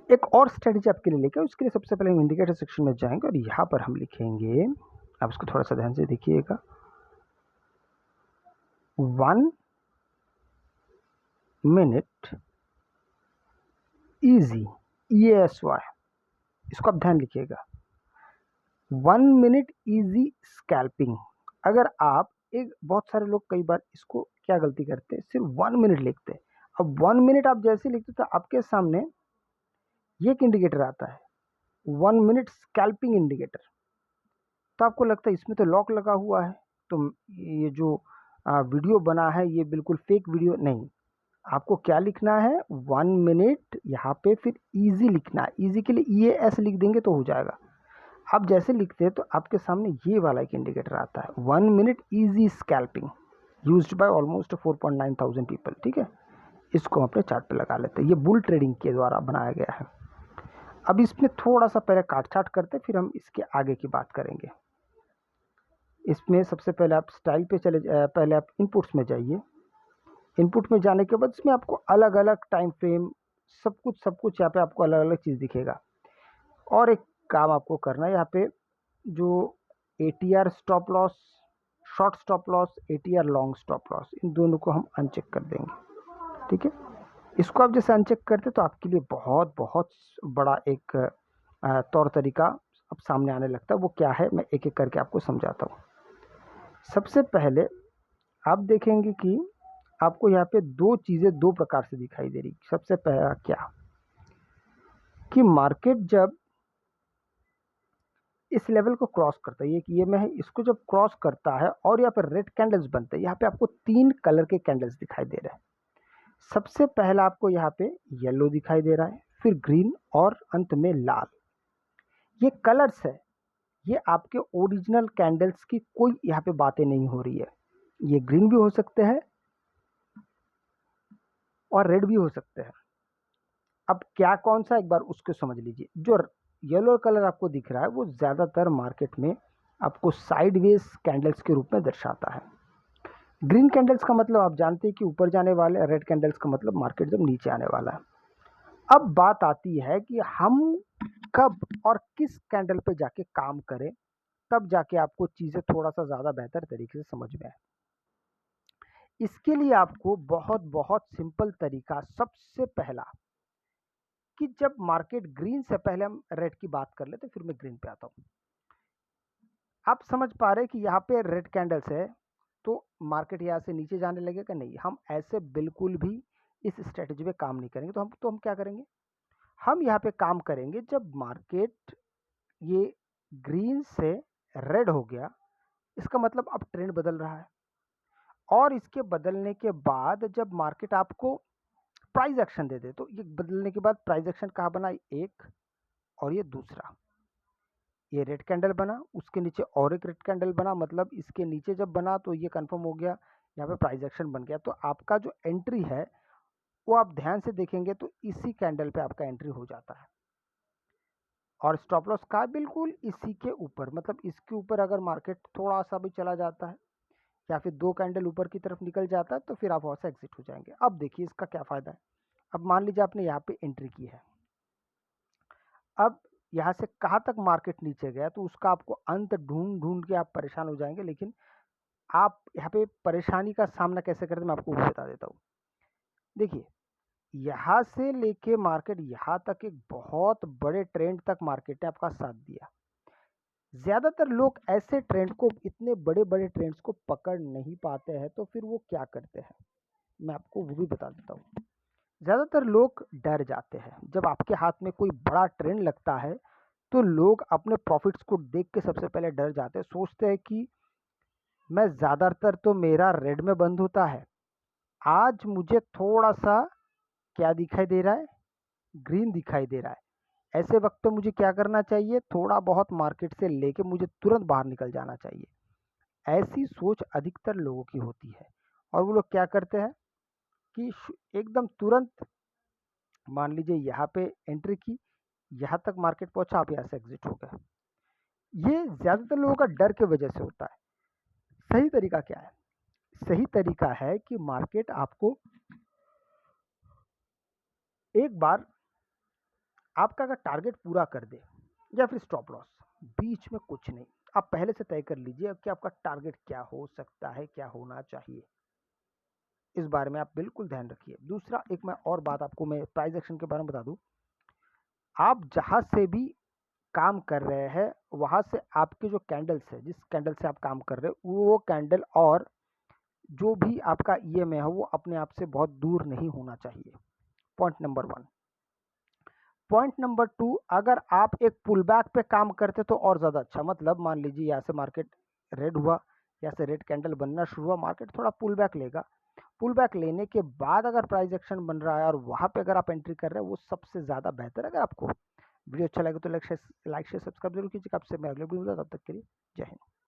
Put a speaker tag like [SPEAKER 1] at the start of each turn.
[SPEAKER 1] एक और स्ट्रेटजी आपके लिए लेके उसके लिए सबसे पहले हम इंडिकेटर सेक्शन में जाएंगे और यहाँ पर हम लिखेंगे, आप इसको थोड़ा सा ध्यान से देखिएगा, 1 मिनट इजी, EASY, इसको आप ध्यान लिखिएगा, 1 मिनट इजी स्कैल्पिंग। अगर आप बहुत सारे लोग कई बार इसको क्या गलती करते हैं, सिर्फ 1 मिनट लिखते हैं। अब 1 मिनट आप जैसे लिखते तो आपके सामने ये एक इंडिकेटर आता है, 1 मिनट स्कैल्पिंग इंडिकेटर। तो आपको लगता है इसमें तो लॉक लगा हुआ है, तो ये जो वीडियो बना है ये बिल्कुल फेक वीडियो नहीं। आपको क्या लिखना है, 1 मिनट, यहाँ पे फिर इजी लिखना है। इजी के लिए EAS लिख देंगे तो हो जाएगा। आप जैसे लिखते हैं तो आपके सामने ये वाला एक इंडिकेटर आता है, 1 minute easy scalping, used by almost 4.9 thousand people. ठीक है, इसको हम अपने चार्ट पे लगा लेते हैं। ये बुल ट्रेडिंग के द्वारा बनाया गया है। अब इसमें थोड़ा सा पहले काट छाट करते, फिर हम इसके आगे की बात करेंगे। इसमें सबसे पहले आप स्टाइल पे पहले आप इनपुट्स में जाइए। इनपुट में जाने के बाद इसमें आपको अलग अलग टाइम फ्रेम, सब कुछ यहाँ पे आपको अलग अलग चीज़ दिखेगा। और एक काम आपको करना है, यहाँ पे जो ATR stop loss, short stop loss, ATR long stop loss, इन दोनों को हम अनचेक कर देंगे। ठीक है, इसको आप जैसे अनचेक करते तो आपके लिए बहुत बहुत बड़ा एक तौर तरीका अब सामने आने लगता है। वो क्या है, मैं एक एक करके आपको समझाता हूँ। सबसे पहले आप देखेंगे कि आपको यहाँ पे दो चीज़ें दो प्रकार से दिखाई दे रही। सबसे पहला क्या कि मार्केट जब इस लेवल को क्रॉस करता है, ये कि ये में है, इसको जब क्रॉस करता है और यहाँ पर रेड कैंडल्स बनते हैं, यहाँ पे आपको 3 कलर के कैंडल्स दिखाई दे रहे हैं। सबसे पहला आपको यहाँ पे येलो दिखाई दे रहा है, फिर ग्रीन और अंत में लाल। ये कलर्स है, ये आपके ओरिजिनल कैंडल्स की कोई यहाँ पे बातें नहीं हो रही है। ये ग्रीन भी हो सकते हैं और रेड भी हो सकते हैं। अब क्या कौन सा, एक बार उसको समझ लीजिए। जो येलो कलर आपको दिख रहा है वो ज़्यादातर मार्केट में आपको साइडवेज कैंडल्स के रूप में दर्शाता है। ग्रीन कैंडल्स का मतलब आप जानते हैं कि ऊपर जाने वाले, रेड कैंडल्स का मतलब मार्केट जब नीचे आने वाला है। अब बात आती है कि हम कब और किस कैंडल पे जाके काम करें, तब जाके आपको चीज़ें थोड़ा सा ज़्यादा बेहतर तरीके से समझ में आए। इसके लिए आपको बहुत बहुत सिंपल तरीका, सबसे पहला कि जब मार्केट ग्रीन से पहले हम रेड की बात कर लेते, फिर मैं ग्रीन पे आता हूँ। आप समझ पा रहे हैं कि यहाँ पे रेड कैंडल्स है तो मार्केट यहाँ से नीचे जाने लगेगा? नहीं, हम ऐसे बिल्कुल भी इस स्ट्रेटजी पे काम नहीं करेंगे। तो हम क्या करेंगे, हम यहाँ पे काम करेंगे जब मार्केट ये ग्रीन से रेड हो गया, इसका मतलब अब ट्रेंड बदल रहा है। और इसके बदलने के बाद जब मार्केट आपको प्राइस एक्शन दे दे, तो ये बदलने के बाद प्राइस एक्शन कहाँ बना, एक और ये दूसरा, ये रेड कैंडल बना, उसके नीचे और एक रेड कैंडल बना, मतलब इसके नीचे जब बना तो ये कंफर्म हो गया यहाँ पे प्राइस एक्शन बन गया। तो आपका जो एंट्री है वो आप ध्यान से देखेंगे तो इसी कैंडल पे आपका एंट्री हो जाता है। और स्टॉप लॉस का बिल्कुल इसी के ऊपर, मतलब इसके ऊपर अगर मार्केट थोड़ा सा भी चला जाता है या फिर 2 कैंडल ऊपर की तरफ निकल जाता है तो फिर आप वहाँ से एग्जिट हो जाएंगे। अब देखिए इसका क्या फ़ायदा है। अब मान लीजिए आपने यहाँ पे एंट्री की है, अब यहाँ से कहाँ तक मार्केट नीचे गया तो उसका आपको अंत ढूंढ ढूंढ के आप परेशान हो जाएंगे। लेकिन आप यहाँ पे परेशानी का सामना कैसे करते हैं मैं आपको वो बता देता हूँ। देखिए, यहाँ से लेके मार्केट यहाँ तक एक बहुत बड़े ट्रेंड तक मार्केट ने आपका साथ दिया। ज़्यादातर लोग ऐसे ट्रेंड को, इतने बड़े बड़े ट्रेंड्स को पकड़ नहीं पाते हैं, तो फिर वो क्या करते हैं मैं आपको वो भी बता देता हूँ। ज़्यादातर लोग डर जाते हैं जब आपके हाथ में कोई बड़ा ट्रेंड लगता है, तो लोग अपने प्रॉफिट्स को देख के सबसे पहले डर जाते हैं। सोचते हैं कि मैं ज़्यादातर तो मेरा रेड में बंद होता है, आज मुझे थोड़ा सा क्या दिखाई दे रहा है, ग्रीन दिखाई दे रहा है। ऐसे वक्त पे मुझे क्या करना चाहिए, थोड़ा बहुत मार्केट से लेके मुझे तुरंत बाहर निकल जाना चाहिए। ऐसी सोच अधिकतर लोगों की होती है और वो लोग क्या करते हैं कि एकदम तुरंत, मान लीजिए यहाँ पे एंट्री की, यहाँ तक मार्केट पहुंचा, आप यहाँ से एग्जिट हो गए। ये ज़्यादातर लोगों का डर की वजह से होता है। सही तरीका क्या है, सही तरीका है कि मार्केट आपको एक बार आपका अगर टारगेट पूरा कर दे या फिर स्टॉप लॉस, बीच में कुछ नहीं, आप पहले से तय कर लीजिए कि आपका टारगेट क्या हो सकता है, क्या होना चाहिए। इस बारे में आप बिल्कुल ध्यान रखिए। दूसरा एक मैं और बात आपको मैं प्राइस एक्शन के बारे में बता दूं, आप जहां से भी काम कर रहे हैं वहां से आपके जो कैंडल्स है, जिस कैंडल से आप काम कर रहे हो वो कैंडल और जो भी आपका ईएमए है वो अपने आप से बहुत दूर नहीं होना चाहिए। Point number 1। पॉइंट नंबर 2, अगर आप एक पुल बैक पे काम करते तो और ज़्यादा अच्छा, मतलब मान लीजिए यहाँ से मार्केट रेड हुआ, यहाँ से रेड कैंडल बनना शुरू हुआ, मार्केट थोड़ा पुल बैक लेगा, पुल बैक लेने के बाद अगर प्राइस एक्शन बन रहा है और वहाँ पे अगर आप एंट्री कर रहे हैं वो सबसे ज़्यादा बेहतर है। अगर आपको वीडियो अच्छा लगे तो लाइक शेयर सब्सक्राइब जरूर कीजिएगा। आपसे मैं अगले वीडियो में, तब तक के लिए जय हिंद।